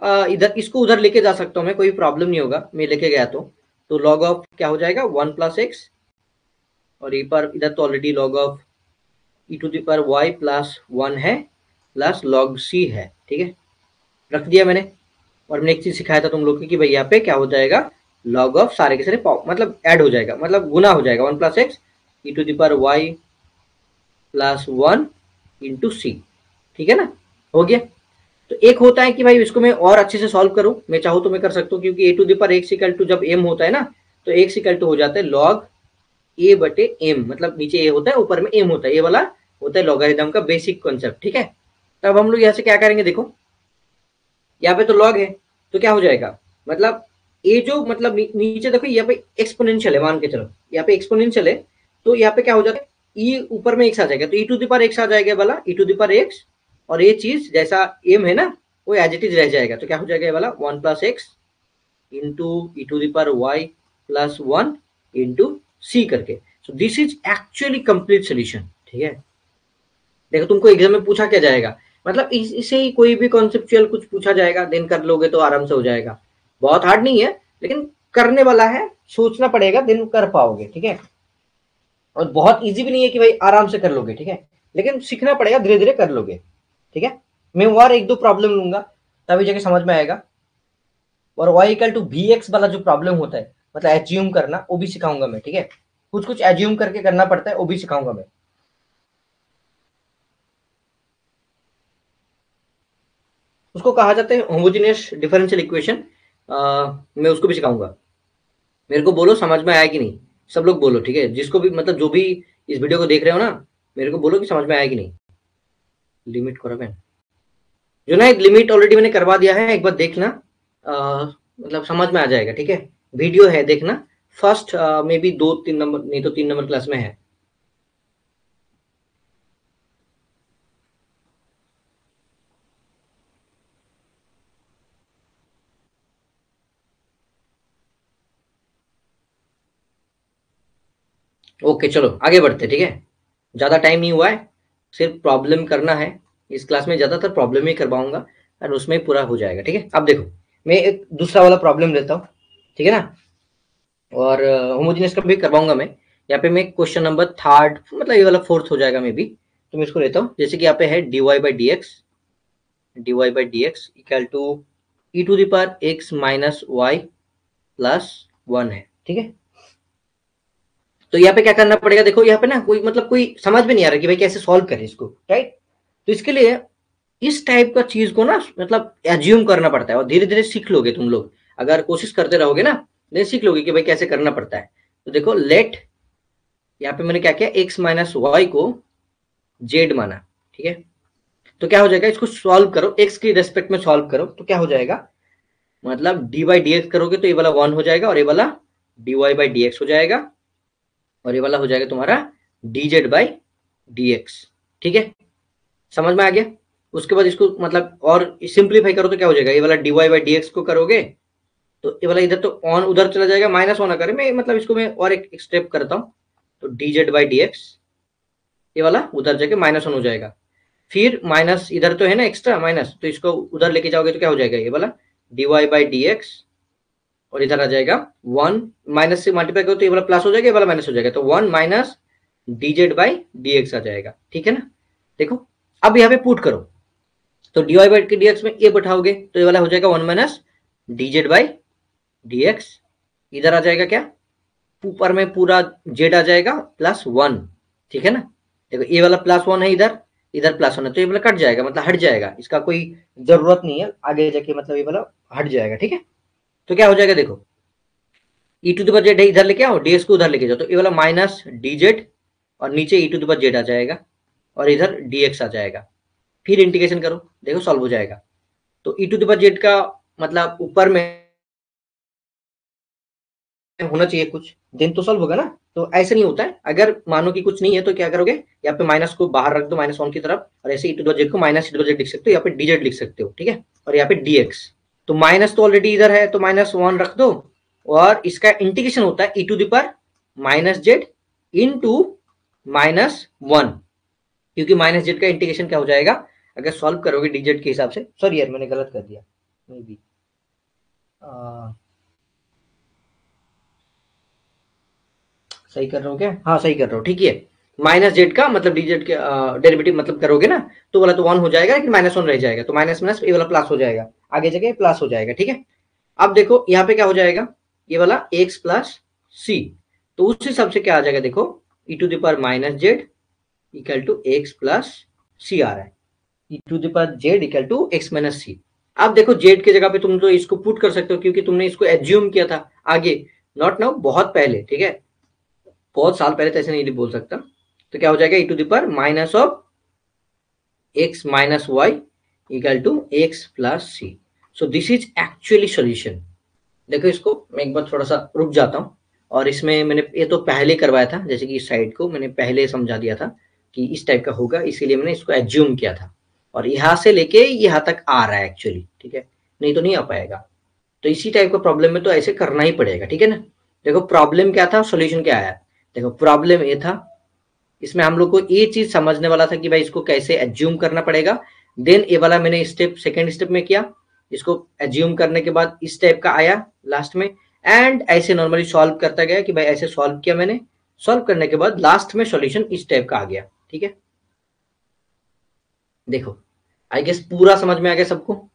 Speaker 1: इधर इसको उधर लेके जा सकता हूँ मैं, कोई प्रॉब्लम नहीं होगा, मैं लेके गया तो log ऑफ क्या हो जाएगा 1 प्लस एक्स, और ये पर इधर तो already log of e to the power y plus 1 है, प्लस log c है, ठीक है, रख दिया मैंने। और मैंने एक चीज सिखाया था तुम लोग को कि भाई यहाँ पे क्या हो जाएगा, log ऑफ सारे के सारे मतलब ऐड हो जाएगा, मतलब गुना हो जाएगा, 1 plus x e to the power y plus 1 into c, ठीक है ना, हो गया। तो एक होता है कि भाई इसको मैं और अच्छे से सॉल्व करूं, मैं चाहूँ तो मैं कर सकता हूँ, क्योंकि a to the power x equal to जब एम होता है ना, तो एक्स इक्वल टू हो जाता है लॉग ए बटे एम, मतलब नीचे ए होता है ऊपर में एम होता है, ये वाला होता है लॉगरिथम का बेसिक कॉन्सेप्ट, ठीक है। तब हम लोग यहाँ से क्या करेंगे देखो, यहाँ पे तो लॉग है तो क्या हो जाएगा, मतलब ये जो मतलब नीचे देखो यहाँ पे एक्सपोनेंशियल है, मान के चलो यहाँ पे एक्सपोनेंशियल है, तो यहाँ पे क्या हो जाता है, ई ऊपर में एक्स आ जाएगा, तो ई टू द पावर एक्स आ जाएगा वाला, ई टू द पावर एक्स, और ये चीज जैसा एम है ना वो एज इट इज रह जाएगा, तो क्या हो जाएगा ये वाला 1 plus x into e to the power y plus 1 into c करके। So this is actually complete solution, ठीक है। देखो तुमको एग्जाम में पूछा क्या जाएगा, मतलब इससे ही कोई भी कॉन्सेप्चुअल कुछ पूछा जाएगा, देन कर लोगे तो आराम से हो जाएगा, बहुत हार्ड नहीं है, लेकिन करने वाला है, सोचना पड़ेगा, देन कर पाओगे, ठीक है। और बहुत इजी भी नहीं है कि भाई आराम से कर लोगे, ठीक है, लेकिन सीखना पड़ेगा, धीरे धीरे कर लोगे, ठीक है। मैं और एक दो प्रॉब्लम लूंगा तभी जाके समझ में आएगा। और y equal to V X वाला जो प्रॉब्लम होता है, मतलब एज्यूम करना, वो भी सिखाऊंगा मैं, ठीक है। कुछ कुछ एज्यूम करके करना पड़ता है, वो भी सिखाऊंगा मैं। उसको कहा जाता है होमोजेनियस डिफरेंशियल इक्वेशन, मैं उसको भी सिखाऊंगा। मेरे को बोलो समझ में आया कि नहीं, सब लोग बोलो, ठीक है, जिसको भी मतलब जो भी इस वीडियो को देख रहे हो ना, मेरे को बोलो कि समझ में आया कि नहीं। लिमिट करो मैंने जो ना, एक लिमिट ऑलरेडी मैंने करवा दिया है, एक बार देखना, मतलब समझ में आ जाएगा, ठीक है। वीडियो है देखना, फर्स्ट मे बी 2-3 नंबर, नहीं तो 3 नंबर क्लास में है। ओके चलो आगे बढ़ते, ठीक है, ज्यादा टाइम नहीं हुआ है, सिर्फ प्रॉब्लम करना है। इस क्लास में ज्यादातर प्रॉब्लम ही करवाऊंगा और उसमें ही पूरा हो जाएगा, ठीक है। अब देखो मैं एक दूसरा वाला प्रॉब्लम लेता हूँ, ठीक है ना, और होमोजेनियस का भी करवाऊंगा मैं। यहाँ पे मैं क्वेश्चन नंबर थर्ड, मतलब ये वाला फोर्थ हो जाएगा मे बी, तो मैं इसको लेता हूँ। जैसे कि यहाँ पे है dy by dx equal to E to the power X minus Y plus 1 है, ठीक है। तो यहाँ पे क्या करना पड़ेगा देखो, यहाँ पे ना कोई मतलब कोई समझ में नहीं आ रहा कि भाई कैसे सॉल्व करें इसको, राइट। तो इसके लिए इस टाइप का चीज को ना मतलब एज्यूम करना पड़ता है, और धीरे धीरे सीख लोगे तुम लोग, अगर कोशिश करते रहोगे ना, नहीं सीख लोगे कि भाई कैसे करना पड़ता है। तो देखो लेट, यहाँ पे मैंने क्या किया, एक्स माइनस वाई को जेड माना, ठीक है। तो क्या हो जाएगा, इसको सॉल्व करो, एक्स की रेस्पेक्ट में सॉल्व करो, तो क्या हो जाएगा, मतलब डी बाई डी एक्स करोगे तो ये वाला 1 हो जाएगा, और ये वाला D Y by D X हो जाएगा, और ये वाला हो जाएगा तुम्हारा D Z by D X, ठीक है, समझ में आ गया। उसके बाद इसको मतलब और सिंप्लीफाई करो तो क्या हो जाएगा, ये वाला D Y by D X को करोगे तो ये वाला इधर तो ऑन उधर चला जाएगा, माइनस होना करे, मैं मतलब इसको मैं और एक स्टेप करता हूँ, तो D Z by D X, ये वाला उधर जाके -1 हो जाएगा, फिर माइनस इधर तो है ना एक्स्ट्रा माइनस, तो इसको उधर लेके जाओगे तो क्या हो जाएगा, ये वाला D Y by D X, और इधर आ जाएगा 1, माइनस से मल्टीप्लाई करो तो ये वाला प्लस हो जाएगा, ये वाला माइनस हो जाएगा, तो 1 minus D Z by D x आ जाएगा, ठीक है ना। देखो अब यहाँ पे पुट करो, तो D Y by D X में ए बैठाओगे तो ये वाला हो जाएगा 1 minus D Z by D X, इधर आ जाएगा क्या, ऊपर में पूरा जेड आ जाएगा +1, ठीक है ना। देखो ये वाला +1 है, इधर इधर +1 है, तो ये वाला कट जाएगा, मतलब हट जाएगा, इसका कोई जरूरत नहीं है आगे जाके, मतलब ये वाला हट जाएगा, ठीक है। तो क्या हो जाएगा देखो, ई टू द पावर जेड है, इधर लेके आओ, डीएक्स को उधर लेके जाओ, तो ये वाला माइनस डी जेड, और नीचे ई टू द पावर जेड आ जाएगा, और इधर डीएक्स आ जाएगा, फिर इंटीग्रेशन करो, देखो सॉल्व हो जाएगा। तो ई टू द पावर जेड का मतलब ऊपर में होना चाहिए कुछ, देन तो सॉल्व होगा ना। तो ऐसे नहीं होता है, अगर मानो कि कुछ नहीं है तो क्या करोगे, यहाँ पे माइनस को बाहर रख दो -1 की तरफ, और ऐसे e⁻z को -e⁻z लिख सकते हो, यहाँ पे dz लिख सकते हो, ठीक है। और यहाँ पे dx, तो माइनस तो ऑलरेडी इधर है तो -1 रख दो, और इसका इंटीग्रेशन होता है e⁻z इंटू -1, क्योंकि -z का इंटीग्रेशन क्या हो जाएगा अगर सॉल्व करोगे dz के हिसाब से। सॉरी यार मैंने गलत कर दिया, मे बी सही कर रहा हूँ क्या, हाँ सही कर रहा हूँ, ठीक है। -z का मतलब dz के डेरिवेटिव मतलब करोगे ना, तो वाला तो 1 हो जाएगा, लेकिन -1 रह जाएगा, तो माइनस माइनस ये वाला प्लस हो जाएगा, आगे जगह प्लस हो जाएगा, ठीक है। अब देखो यहाँ पे क्या हो जाएगा, ये वाला x प्लस सी, तो उस हिसाब से क्या आ जाएगा देखो, e⁻z equal to x plus c आ रहा है, e⁻z equal to x minus c. अब देखो z की जगह पे तुम तो इसको पुट कर सकते हो, क्योंकि तुमने इसको एज्यूम किया था आगे, नॉट नाउ, बहुत पहले, ठीक है, बहुत साल पहले, तो ऐसे नहीं बोल सकता। तो क्या हो जाएगा e⁻x minus Y equal to x plus C. So this is actually solution. देखो इसको मैं एक बार थोड़ा सा रुक जाता हूँ, और इसमें मैंने ये तो पहले करवाया था, जैसे कि इस साइड को मैंने पहले समझा दिया था कि इस टाइप का होगा, इसीलिए मैंने इसको एज्यूम किया था, और यहाँ से लेके यहाँ तक आ रहा है एक्चुअली, ठीक है, नहीं तो नहीं आ पाएगा। तो इसी टाइप का प्रॉब्लम में तो ऐसे करना ही पड़ेगा, ठीक है ना। देखो प्रॉब्लम क्या था, सॉल्यूशन क्या आया। देखो प्रॉब्लम ये था, इसमें हम लोग को ये चीज समझने वाला था कि भाई इसको कैसे एज्यूम करना पड़ेगा, देन ये वाला मैंने स्टेप सेकेंड स्टेप में किया, इसको एज्यूम करने के बाद इस टाइप का आया लास्ट में, एंड ऐसे नॉर्मली सॉल्व करता गया कि भाई ऐसे सॉल्व किया मैंने, सॉल्व करने के बाद लास्ट में सॉल्यूशन इस टाइप का आ गया, ठीक है। देखो आई गेस पूरा समझ में आ गया सबको,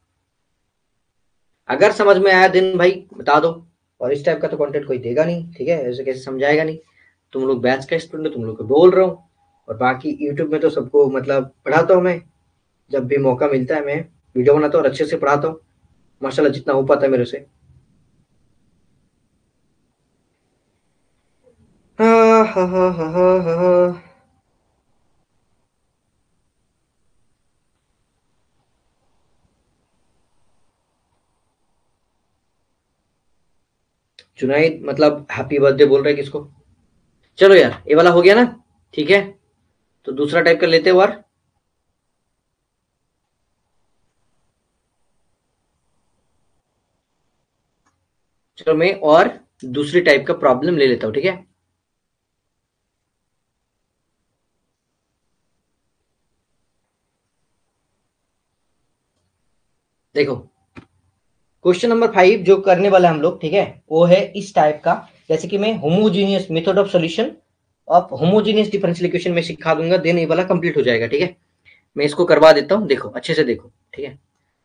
Speaker 1: अगर समझ में आया देन भाई बता दो, और इस टाइप का तो कंटेंट कोई देगा नहीं, ठीक है, ऐसे कैसे समझाएगा नहीं। तुम लोग बैच का स्टूडेंट हो, तुम लोग को बोल रहा हूँ, और बाकी यूट्यूब में तो सबको मतलब पढ़ाता हूँ मैं, जब भी मौका मिलता है मैं वीडियो बनाता हूँ और अच्छे से पढ़ाता हूँ, माशाल्लाह जितना हो पाता है मेरे से। हाँ हाँ हाँ हाँ हाँ हाँ। जुनाइद मतलब हैप्पी बर्थडे बोल रहे हैं किसको। चलो यार ये वाला हो गया ना, ठीक है, तो दूसरा टाइप कर लेते हैं और। चलो मैं और दूसरी टाइप का प्रॉब्लम ले लेता हूं, ठीक है। देखो क्वेश्चन नंबर 5 जो करने वाला हम लोग, ठीक है, वो है इस टाइप का, जैसे कि मैं homogeneous method of solution of homogeneous differential equation में सिखा दूंगा, देन ये वाला कंप्लीट हो जाएगा, ठीक है। मैं इसको करवा देता हूं, देखो अच्छे से देखो, ठीक है।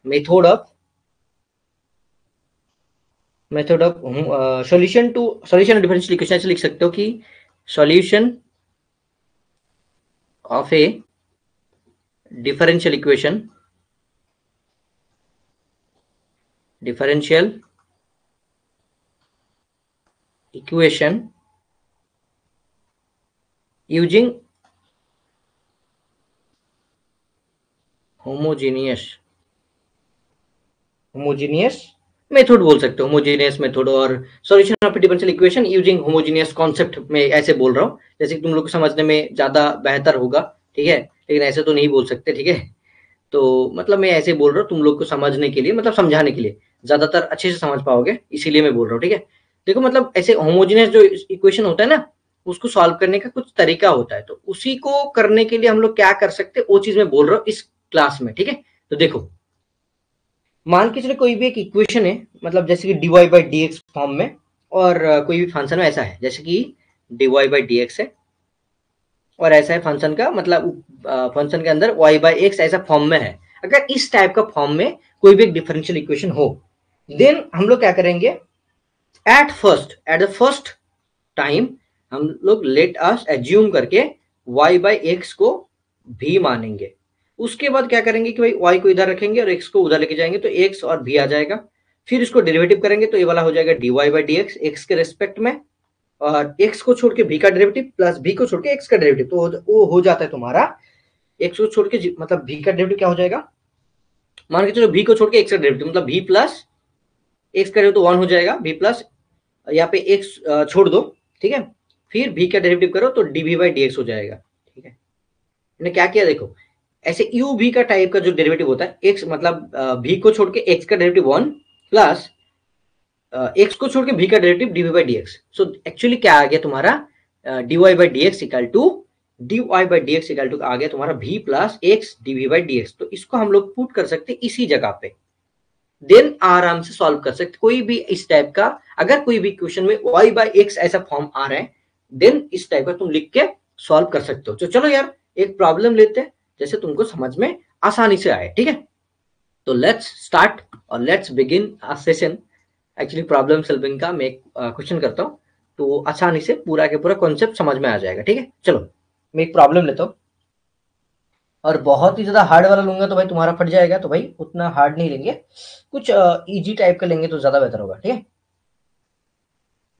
Speaker 1: Method of solution to solution differential equation, ऐसे लिख सकते हो कि solution of a differential equation using homogeneous method बोल सकते हो, होमोजीनियस मेथड, और solution of differential equation using homogeneous concept में ऐसे बोल रहा हूँ, जैसे कि तुम लोग को समझने में ज्यादा बेहतर होगा, ठीक है, लेकिन ऐसे तो नहीं बोल सकते, ठीक है। तो मतलब मैं ऐसे बोल रहा हूँ तुम लोग को समझने के लिए, मतलब समझाने के लिए, ज्यादातर अच्छे से समझ पाओगे, इसीलिए मैं बोल रहा हूँ, ठीक है। देखो मतलब ऐसे होमोजीनियस जो इक्वेशन होता है ना, उसको सॉल्व करने का कुछ तरीका होता है, तो उसी को करने के लिए हम लोग क्या कर सकते हैं वो चीज मैं बोल रहा हूँ इस क्लास में, ठीक है। तो देखो मान के चले कोई भी एक इक्वेशन है, मतलब जैसे कि dy by D x form में, और कोई भी फंक्शन ऐसा है जैसे कि dy बाई डी एक्स है, और ऐसा है फंक्शन का, मतलब फंक्शन के अंदर y बाई एक्स ऐसा फॉर्म में है। अगर इस टाइप का फॉर्म में कोई भी एक डिफरेंशियल इक्वेशन हो, देन हम लोग क्या करेंगे, एट द फर्स्ट टाइम हम लोग लेट अस एज्यूम करके y बाई एक्स को भी मानेंगे। उसके बाद क्या करेंगे कि भाई y को इधर रखेंगे और x को उधर लेके जाएंगे, तो x और भी आ जाएगा, फिर इसको डेरिवेटिव करेंगे तो ये वाला हो जाएगा dy by D X x के रेस्पेक्ट में, और x को छोड़ के v का डेरिवेटिव प्लस v को छोड़ के x का डेरिवेटिव, तो वो हो जाता है तुम्हारा x को छोड़ के मतलब v का डेरिवेटिव क्या हो जाएगा, मान के चलो v को छोड़ के x का डेरिवेटिव मतलब v प्लस x का डेरिवेटिव 1 हो जाएगा, v प्लस यहाँ पे x छोड़ दो, ठीक है, फिर v का डेरिवेटिव करो तो dv बाई dx हो जाएगा, ठीक है। मैंने क्या किया देखो, ऐसे u v का टाइप का जो डेरिवेटिव होता है x मतलब v को छोड़ के x का डेरिवेटिव 1 प्लस x को छोड़ के v का derivative dv by dx। So actually क्या आ गया तुम्हारा dy by dx equal to dy by dx equal to आ गया तुम्हारा v plus x dv by dx। तो इसको हम लोग पुट कर सकते हैं इसी जगह पे, देन आराम से सॉल्व कर सकते। कोई भी इस टाइप का अगर कोई भी क्वेश्चन में y बाई x ऐसा फॉर्म आ रहा है, देन इस टाइप का तुम लिख के सॉल्व कर सकते हो। तो चलो यार एक प्रॉब्लम लेते हैं जैसे तुमको समझ में आसानी से आए, ठीक है। तो लेट्स स्टार्ट और let's begin a session. Actually problem solving का मैं एक क्वेश्चन करता हूँ तो आसानी से पूरा के पूरा कॉन्सेप्ट समझ में आ जाएगा, ठीक है। चलो मैं एक प्रॉब्लम लेता हूँ, और बहुत ही ज्यादा हार्ड वाला लूंगा तो भाई तुम्हारा फट जाएगा, तो भाई उतना हार्ड नहीं लेंगे, कुछ इजी टाइप का लेंगे तो ज्यादा बेहतर होगा, ठीक है।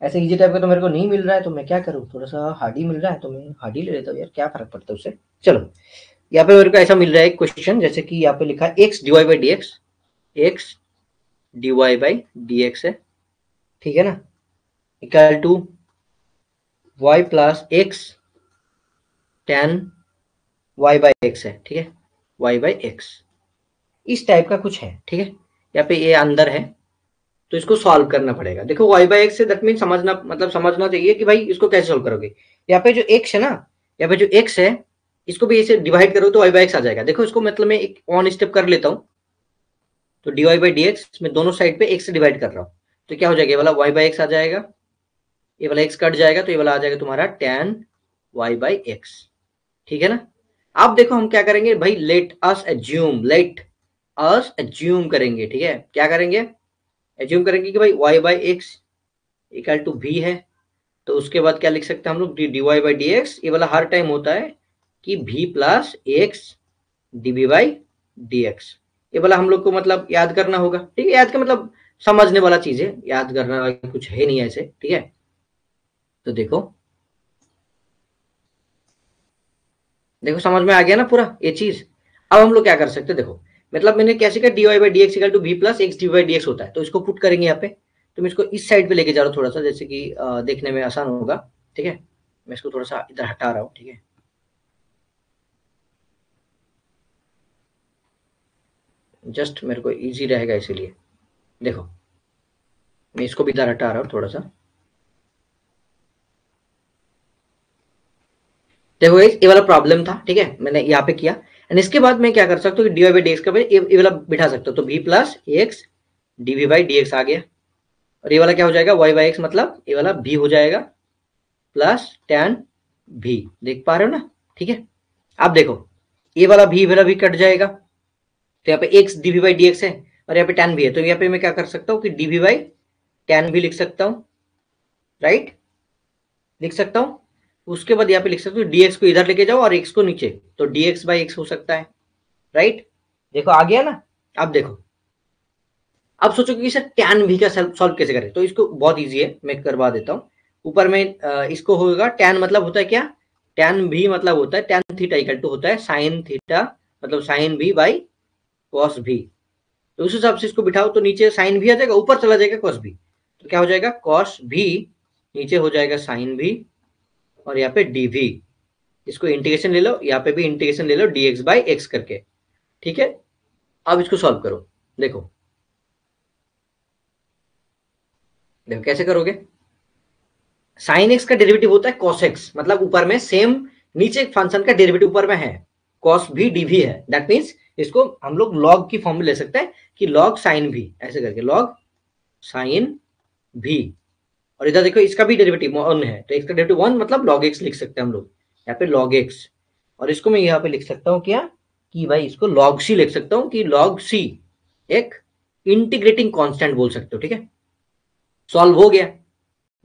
Speaker 1: ऐसे इजी टाइप का तो मेरे को नहीं मिल रहा है तो मैं क्या करूँ, थोड़ा सा हार्ड ही मिल रहा है तो मैं हार्ड ही ले लेता हूँ यार, क्या फर्क पड़ता है उससे। चलो यहाँ पे मेरे को ऐसा मिल रहा है क्वेश्चन, जैसे कि यहाँ पे लिखा है X D Y by D X, X D Y by D X है, ठीक है ना, equal to Y plus X tan Y by X है, ठीक है, वाई बाई एक्स इस टाइप का कुछ है, ठीक है। यहाँ पे ये अंदर है तो इसको सॉल्व करना पड़ेगा। देखो वाई बाई एक्स से दैट मीन समझना मतलब समझना चाहिए कि भाई इसको कैसे सॉल्व करोगे। यहाँ पे जो एक्स है ना, यहाँ पे जो एक्स है इसको भी ऐसे डिवाइड करो तो वाई बाई एक्स आ जाएगा। देखो इसको मतलब मैं एक ऑन स्टेप कर लेता हूँ, तो D Y by D X में दोनों साइड पे एक्स से डिवाइड कर रहा हूँ तो क्या हो जाएगा, ये वाला वाई बाई एक्स आ जाएगा, ये वाला एक्स कट जाएगा तो ये वाला आ जाएगा तुम्हारा टेन वाई बाई एक्स, ठीक है ना। अब देखो हम क्या करेंगे भाई, लेट अस एज्यूम करेंगे, ठीक है। क्या करेंगे, एज्यूम करेंगे कि भाई y by x equal to v है, तो उसके बाद क्या लिख सकते हैं हम लोग, D Y by D X, ये वाला हर टाइम होता है कि v plus x D we by D X. ये वाला हम लोग को मतलब याद करना होगा, ठीक है। याद का मतलब समझने वाला चीज है, याद करना वाला कुछ है नहीं ऐसे, ठीक है। तो देखो देखो समझ में आ गया ना पूरा ये चीज। अब हम लोग क्या कर सकते हैं, देखो मतलब मैंने कैसे किया, D Y by D X equal to V plus x D Y D X होता है, तो इसको पुट करेंगे यहाँ पे। तो मैं इसको इस साइड पे लेके जा रहा हूँ थोड़ा सा, जैसे कि देखने में आसान होगा, ठीक है। मैं इसको थोड़ा सा इधर हटा रहा हूँ, ठीक है, जस्ट मेरे को इजी रहेगा इसीलिए। देखो मैं इसको भी इधर हटा रहा हूँ थोड़ा सा। देखो ये वाला प्रॉब्लम था, ठीक है, मैंने यहाँ पे किया। एंड इसके बाद मैं क्या कर सकता हूँ, d Y by D x का ये वाला बिठा सकता हूँ, तो v plus x D we by D x आ गया, और ये वाला क्या हो जाएगा, वाई बाई एक्स मतलब ये वाला भी हो जाएगा प्लस टेन भी, देख पा रहे हो ना, ठीक है। अब देखो ये वाला भी कट जाएगा, तो यहाँ पे X DV by D X है और यहाँ पे टेन भी है, तो यहाँ पे मैं क्या कर सकता हूँ कि डीवी बाई टेन भी लिख सकता हूँ, राइट, लिख सकता हूँ। उसके बाद यहाँ पे लिख सकता हूँ डीएक्स को इधर लेके जाओ और एक्स को नीचे, तो डीएक्स बाई एक्स हो सकता है, राइट। देखो आ गया ना। अब देखो, अब सोचो कि सर टैन भी का सॉल्व कैसे करें, तो इसको बहुत इजी है, मैं करवा देता हूँ। ऊपर में इसको होगा टैन मतलब होता है क्या, टैन भी मतलब होता है टैन थीटा इक्वल टू होता है साइन थीटा मतलब साइन भी बाई कॉस भी, तो उस हिसाब से इसको बिठाओ तो नीचे साइन भी आ जाएगा, ऊपर चला जाएगा कॉस भी, तो क्या हो जाएगा कॉस भी, नीचे हो जाएगा साइन भी, और यहाँ पे डी भी, इसको इंटीग्रेशन ले लो, यहाँ पे भी इंटीग्रेशन ले लो dx बाई एक्स करके, ठीक है। अब इसको सॉल्व करो, देखो देखो कैसे करोगे। साइन एक्स का डेरिवेटिव होता है कॉस एक्स, मतलब ऊपर में सेम, नीचे फंक्शन का डेरिवेटिव ऊपर में है, कॉस भी डी भी है, दैट मीन्स इसको हम लोग लॉग की फॉर्म में ले सकते हैं कि लॉग साइन भी, ऐसे करके लॉग साइन भी, और इधर देखो इसका भी डेरिवेटिव वन है, तो इसका डेरिवेटिव वन मतलब लॉग एक्स लिख सकते हैं हम लोग, यहाँ पे लॉग एक्स, और इसको मैं यहाँ पे लिख सकता हूँ क्या कि भाई इसको लॉग सी लिख सकता हूँ कि लॉग सी एक इंटीग्रेटिंग कांस्टेंट बोल सकते हो, ठीक है। सॉल्व हो गया,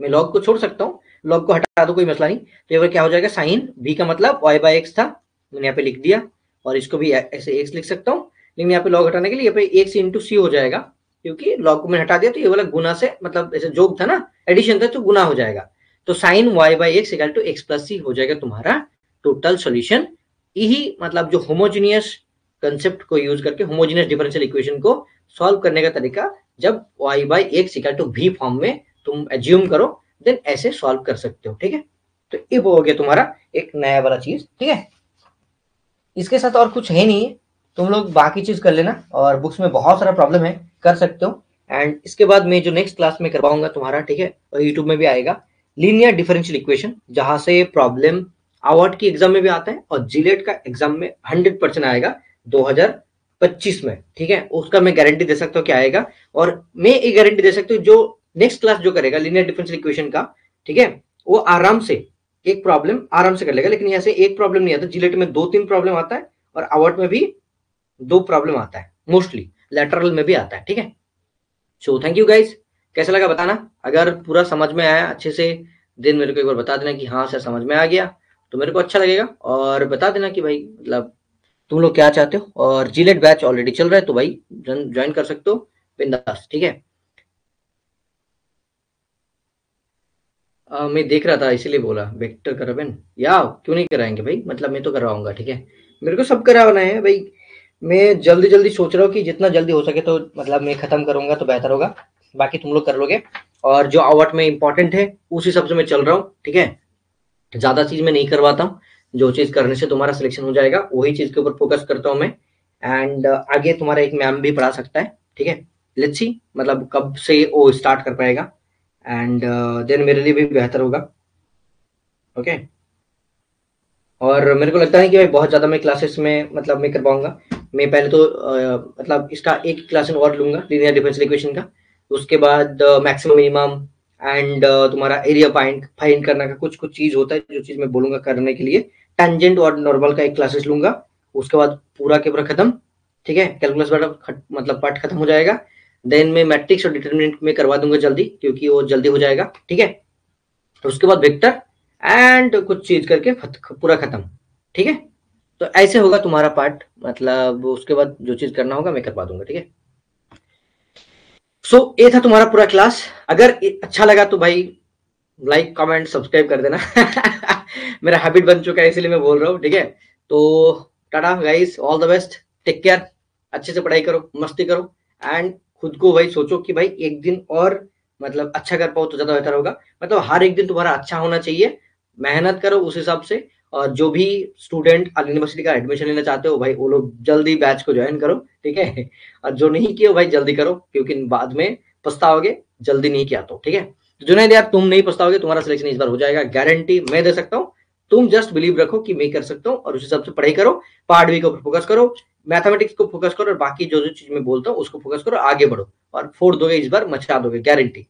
Speaker 1: मैं लॉग को छोड़ सकता हूँ, लॉग को हटा दो कोई मसला नहीं, तो ये क्या हो जाएगा साइन v का मतलब y बाई एक्स था, मैंने यहाँ पे लिख दिया, और इसको भी ऐसे x लिख सकता हूँ, लेकिन यहाँ पे लॉग हटाने के लिए यहाँ पे एक्स इंटू सी हो जाएगा, क्योंकि लॉग को मैंने हटा दिया तो ये वाला गुना से मतलब ऐसे जोग था ना, एडिशन था तो गुना हो जाएगा, तो sine y by x equal to x plus c हो जाएगा तुम्हारा टोटल सोल्यूशन। यही मतलब जो होमोजीनियस कंसेप्ट को यूज करके होमोजीनियस डिफरेंशियल इक्वेशन को सॉल्व करने का तरीका, जब y by x equal to v form में तुम एज्यूम करो, देन ऐसे सॉल्व कर सकते हो। ठीक है, तो ये हो गया तुम्हारा एक नया वाला चीज। ठीक है, इसके साथ और कुछ है नहीं है, तुम लोग बाकी चीज कर लेना, और बुक्स में बहुत सारा प्रॉब्लम है, कर सकते हो। एंड इसके बाद मैं जो नेक्स्ट क्लास में करवाऊंगा तुम्हारा, ठीक है, और यूट्यूब में भी आएगा, लीनियर डिफरेंशियल इक्वेशन, जहां से प्रॉब्लम आवर्ट की एग्जाम में भी आता है और जीलेट का एग्जाम में 100% आएगा 2025 में। ठीक है, उसका मैं गारंटी दे सकता हूँ कि आएगा, और मैं ये गारंटी दे सकता हूँ जो नेक्स्ट क्लास जो करेगा लीनियर डिफरेंशियल इक्वेशन का, ठीक है, वो आराम से एक प्रॉब्लम आराम से कर लेगा। लेकिन यहाँ से एक प्रॉब्लम नहीं आता, जीलेट में 2-3 प्रॉब्लम आता है, और आवर्ट में भी 2 प्रॉब्लम आता है, मोस्टली लेटरल में भी आता है। ठीक है, सो थैंक यू गाइस, कैसा लगा बताना, अगर पूरा समझ में आया अच्छे से देन मेरे को एक बार बता देना कि हाँ सर समझ में आ गया, तो मेरे को अच्छा लगेगा। और बता देना कि भाई मतलब तुम लोग क्या चाहते हो, और जीलेट बैच ऑलरेडी चल रहा है तो भाई ज्वाइन कर सकते हो बिंदास। ठीक है, मैं देख रहा था इसीलिए बोला वेक्टर करबन, या क्यों नहीं कराएंगे भाई, मतलब मैं तो करवाऊंगा। ठीक है, मेरे को सब कराना है भाई, मैं जल्दी जल्दी सोच रहा हूँ कि जितना जल्दी हो सके तो मतलब मैं खत्म करूंगा तो बेहतर होगा, बाकी तुम लोग कर लोगे। और जो आवर्ट में इंपॉर्टेंट है उस हिसाब से मैं चल रहा हूँ। ठीक है, ज्यादा चीज मैं नहीं करवाता हूँ, जो चीज करने से तुम्हारा सिलेक्शन हो जाएगा वही चीज के ऊपर फोकस करता हूँ मैं। एंड आगे तुम्हारा एक मैम भी पढ़ा सकता है। ठीक है, लेट्स सी मतलब कब से वो स्टार्ट कर पाएगा, एंड देन मेरे लिए भी बेहतर होगा। ओके, और मेरे को लगता है कि भाई बहुत ज़्यादा मैं क्लासेस में मतलब मैं कर पाऊंगा। मैं पहले तो मतलब इसका एक क्लास और लूंगा लीनियर डिफरेंशियल इक्वेशन का, उसके बाद मैक्सिमम मिनिमम एंड तुम्हारा एरिया फाइंड फाइंड करने का कुछ कुछ चीज़ होता है जो चीज़ मैं बोलूंगा करने के लिए, टेंजेंट और नॉर्मल का एक क्लासेस लूंगा, उसके बाद पूरा के पूरा खत्म। ठीक है, कैलकुलस वाला मतलब पार्ट खत्म हो जाएगा, देन मैं मैट्रिक्स और डिटर्मिनेंट में करवा दूंगा जल्दी, क्योंकि वो जल्दी हो जाएगा। ठीक है, उसके बाद वेक्टर एंड कुछ चीज करके पूरा खत्म। ठीक है, तो ऐसे होगा तुम्हारा पार्ट, मतलब उसके बाद जो चीज करना होगा मैं करवा दूंगा। ठीक है, सो ये था तुम्हारा पूरा क्लास। अगर अच्छा लगा तो भाई लाइक कमेंट सब्सक्राइब कर देना मेरा हैबिट बन चुका है इसलिए मैं बोल रहा हूँ। ठीक है, तो tata guys, all the best, take care, अच्छे से पढ़ाई करो, मस्ती करो, एंड खुद को भाई सोचो कि भाई एक दिन और मतलब अच्छा कर पाओ तो ज्यादा बेहतर होगा। मतलब हर एक दिन तुम्हारा अच्छा होना चाहिए, मेहनत करो उस हिसाब से। और जो भी स्टूडेंट यूनिवर्सिटी का एडमिशन लेना चाहते हो भाई वो लोग जल्दी बैच को ज्वाइन करो। ठीक है, और जो नहीं किया भाई जल्दी करो, क्योंकि बाद में पछताओगे जल्दी नहीं किया तो। ठीक है, तो जुनैद यार तुम नहीं पछताओगे, तुम्हारा सिलेक्शन इस बार हो जाएगा, गारंटी मैं दे सकता हूँ। तुम जस्ट बिलीव रखो कि मैं कर सकता हूँ, और उस हिसाब से पढ़ाई करो, पार्ट बी के ऊपर फोकस करो, मैथमेटिक्स को फोकस करो, और बाकी जो जो चीज मैं बोलता हूँ उसको फोकस करो, आगे बढ़ो और फोड़ दोगे, इस बार मचा दोगे गारंटी।